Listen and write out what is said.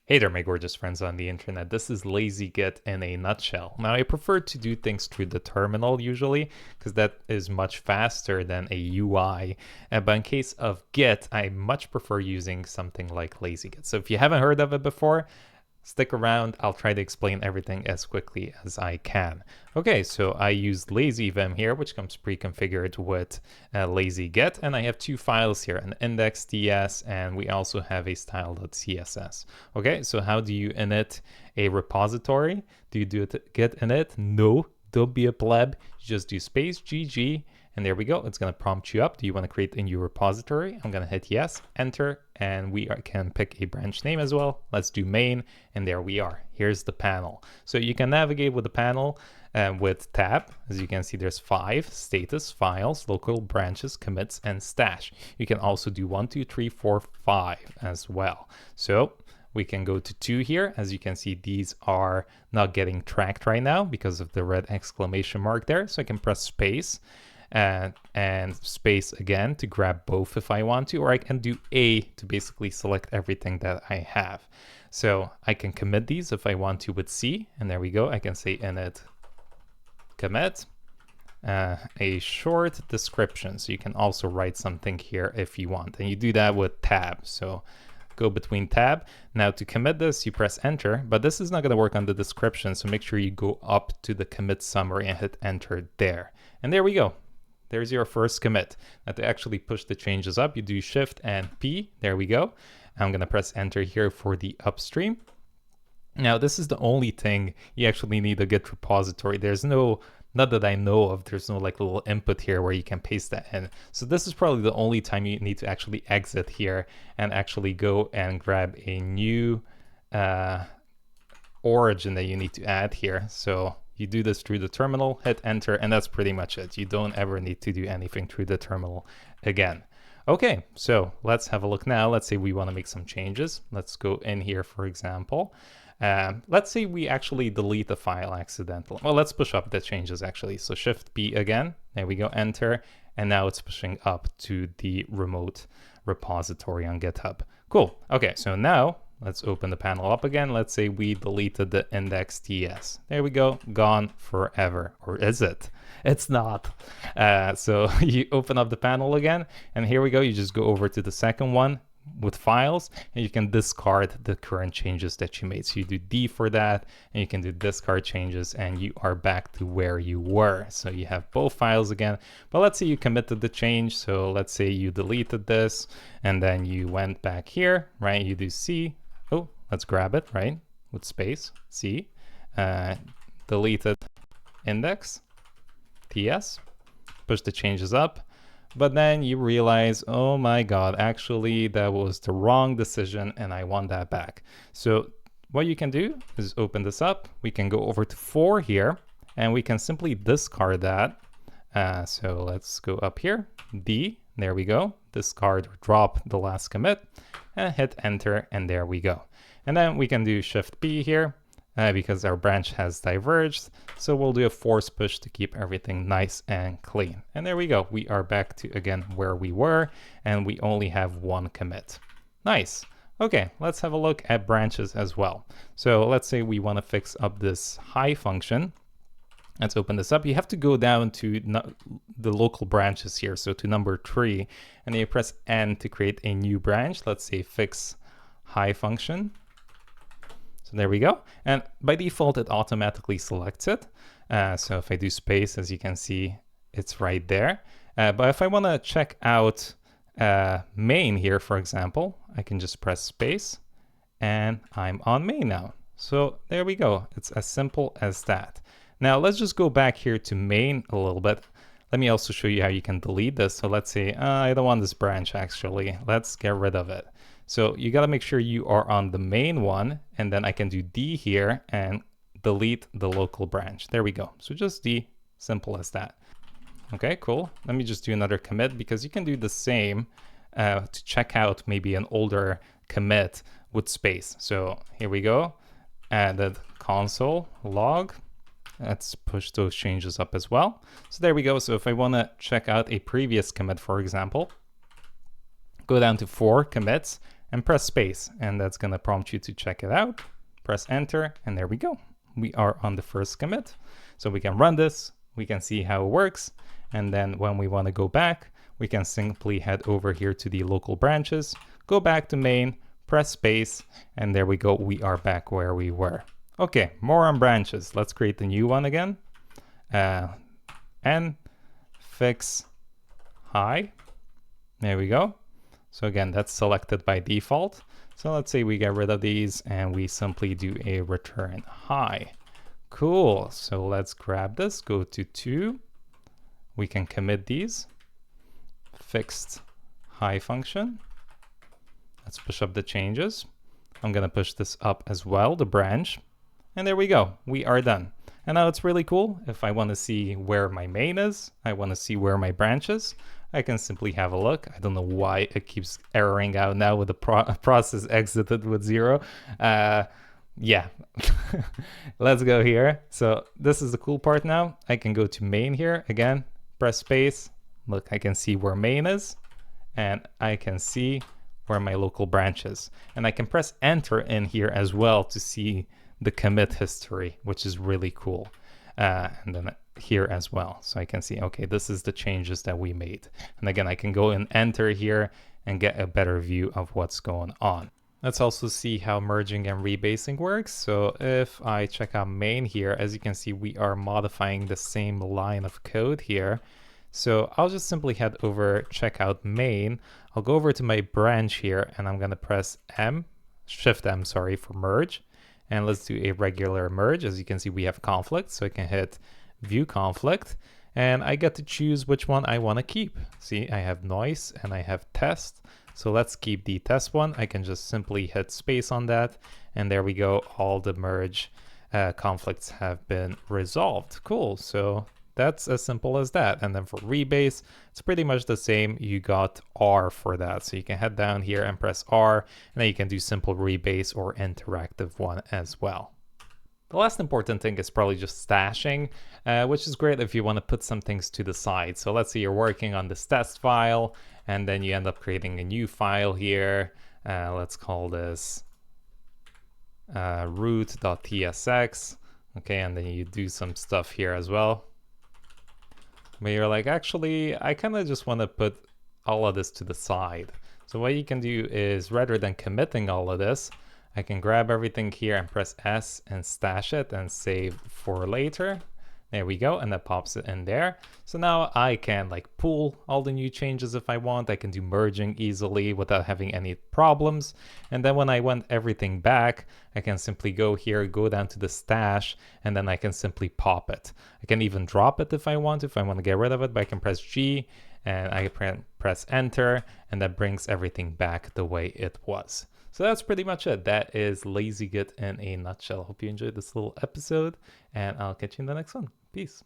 Hey there, my gorgeous friends on the internet. This is Lazygit in a nutshell. Now, I prefer to do things through the terminal usually, because that is much faster than a UI. But in case of Git, I much prefer using something like Lazygit. So if you haven't heard of it before, stick around. I'll try to explain everything as quickly as I can. Okay, so I use LazyVim here, which comes pre-configured with Lazygit, and I have two files here, an index.ts, and we also have a style.css. Okay, so how do you init a repository? Do you do it git init? No, don't be a pleb. You just do space gg, and there we go. It's going to prompt you up. Do you want to create a new repository? I'm going to hit yes, enter, and we can pick a branch name as well. Let's do main, and there we are. Here's the panel. So you can navigate with the panel with tab. As you can see, there's 5: status, files, local branches, commits, and stash. You can also do 1, 2, 3, 4, 5 as well. So we can go to 2 here. As you can see, these are not getting tracked right now because of the red exclamation mark there. So I can press space and space again to grab both if I want to, or I can do A to basically select everything that I have. So I can commit these if I want to with C, and there we go. I can say init commit a short description. So you can also write something here if you want, and you do that with tab. So go between tab. Now to commit this, you press enter, but this is not going to work on the description. So make sure you go up to the commit summary and hit enter there. And there we go. There's your first commit. Now to actually push the changes up, you do Shift and P. There we go. I'm going to press enter here for the upstream. Now this is the only thing you actually need a Git repository. There's no, not that I know of, there's no like little input here where you can paste that in. So this is probably the only time you need to actually exit here and actually go and grab a new origin that you need to add here. So you do this through the terminal, hit enter, and that's pretty much it. You don't ever need to do anything through the terminal again. Okay, so let's have a look now. Let's say we want to make some changes. Let's go in here, for example. Let's say we actually delete the file accidentally. Well, let's push up the changes actually. So Shift B again, there we go, enter, and now it's pushing up to the remote repository on GitHub. Cool, okay, so now let's open the panel up again. Let's say we deleted the index.ts. There we go, gone forever. Or is it? It's not. So you open up the panel again, and here we go. You just go over to the second one with files, and you can discard the current changes that you made. So you do D for that, and you can do discard changes, and you are back to where you were. So you have both files again. But let's say you committed the change. So let's say you deleted this, and then you went back here, right? You do C. Oh, let's grab it, right? With space, C, deleted index, TS, push the changes up, but then you realize, oh my God, actually that was the wrong decision and I want that back. So what you can do is open this up. We can go over to 4 here and we can simply discard that. So let's go up here, D, there we go, discard or drop the last commit, and hit enter, and there we go. And then we can do Shift B here because our branch has diverged. So we'll do a force push to keep everything nice and clean. And there we go. We are back to, again, where we were, and we only have 1 commit. Nice. Okay, let's have a look at branches as well. So let's say we want to fix up this high function. Let's open this up. You have to go down to the local branches here, so to number 3, and then you press N to create a new branch. Let's say fix high function. So there we go. And by default, it automatically selects it. So if I do space, as you can see, it's right there. But if I want to check out main here, for example, I can just press space, and I'm on main now. So there we go. It's as simple as that. Now let's just go back here to main a little bit. Let me also show you how you can delete this. So let's say I don't want this branch actually. Let's get rid of it. So you got to make sure you are on the main one, and then I can do D here and delete the local branch. There we go. So just D, simple as that. Okay, cool. Let me just do another commit because you can do the same to check out maybe an older commit with space. So here we go. Added console log. Let's push those changes up as well. So there we go. So if I want to check out a previous commit, for example, go down to 4 commits and press space, and that's going to prompt you to check it out. Press enter, and there we go. We are on the first commit. So we can run this, we can see how it works, and then when we want to go back, we can simply head over here to the local branches, go back to main, press space, and there we go. We are back where we were. Okay, more on branches. Let's create the new one again. And fix high. There we go. So again, that's selected by default. So let's say we get rid of these and we simply do a return high. Cool. So let's grab this, go to 2. We can commit these. Fixed high function. Let's push up the changes. I'm going to push this up as well, the branch. And there we go. We are done. And now it's really cool. If I want to see where my main is, I want to see where my branch is, I can simply have a look. I don't know why it keeps erroring out now with the process exited with 0. Yeah, let's go here. So this is the cool part now. I can go to main here again, press space. Look, I can see where main is, and I can see where my local branch is. And I can press enter in here as well to see the commit history, which is really cool. And then here as well. So I can see, okay, this is the changes that we made. And again, I can go and enter here and get a better view of what's going on. Let's also see how merging and rebasing works. So if I check out main here, as you can see, we are modifying the same line of code here. So I'll just simply head over, check out main. I'll go over to my branch here and I'm going to press Shift M, sorry, for merge. And let's do a regular merge. As you can see, we have conflict. So I can hit view conflict and I get to choose which one I want to keep. See, I have noise and I have test. So let's keep the test one. I can just simply hit space on that. And there we go. All the merge conflicts have been resolved. Cool. So that's as simple as that. And then for rebase, it's pretty much the same. You got R for that. So you can head down here and press R, and then you can do simple rebase or interactive one as well. The last important thing is probably just stashing, which is great if you want to put some things to the side. So let's say you're working on this test file, and then you end up creating a new file here. Let's call this root.tsx. Okay, and then you do some stuff here as well. But you're like, actually, I kind of just want to put all of this to the side. So what you can do is, rather than committing all of this, I can grab everything here and press S and stash it and save for later. There we go, and that pops it in there. So now I can like pull all the new changes if I want. I can do merging easily without having any problems. And then when I want everything back, I can simply go here, go down to the stash, and then I can simply pop it. I can even drop it if I want to get rid of it, but I can press G and I can press enter, and that brings everything back the way it was. So that's pretty much it. That is Lazygit in a nutshell. Hope you enjoyed this little episode, and I'll catch you in the next one. Peace.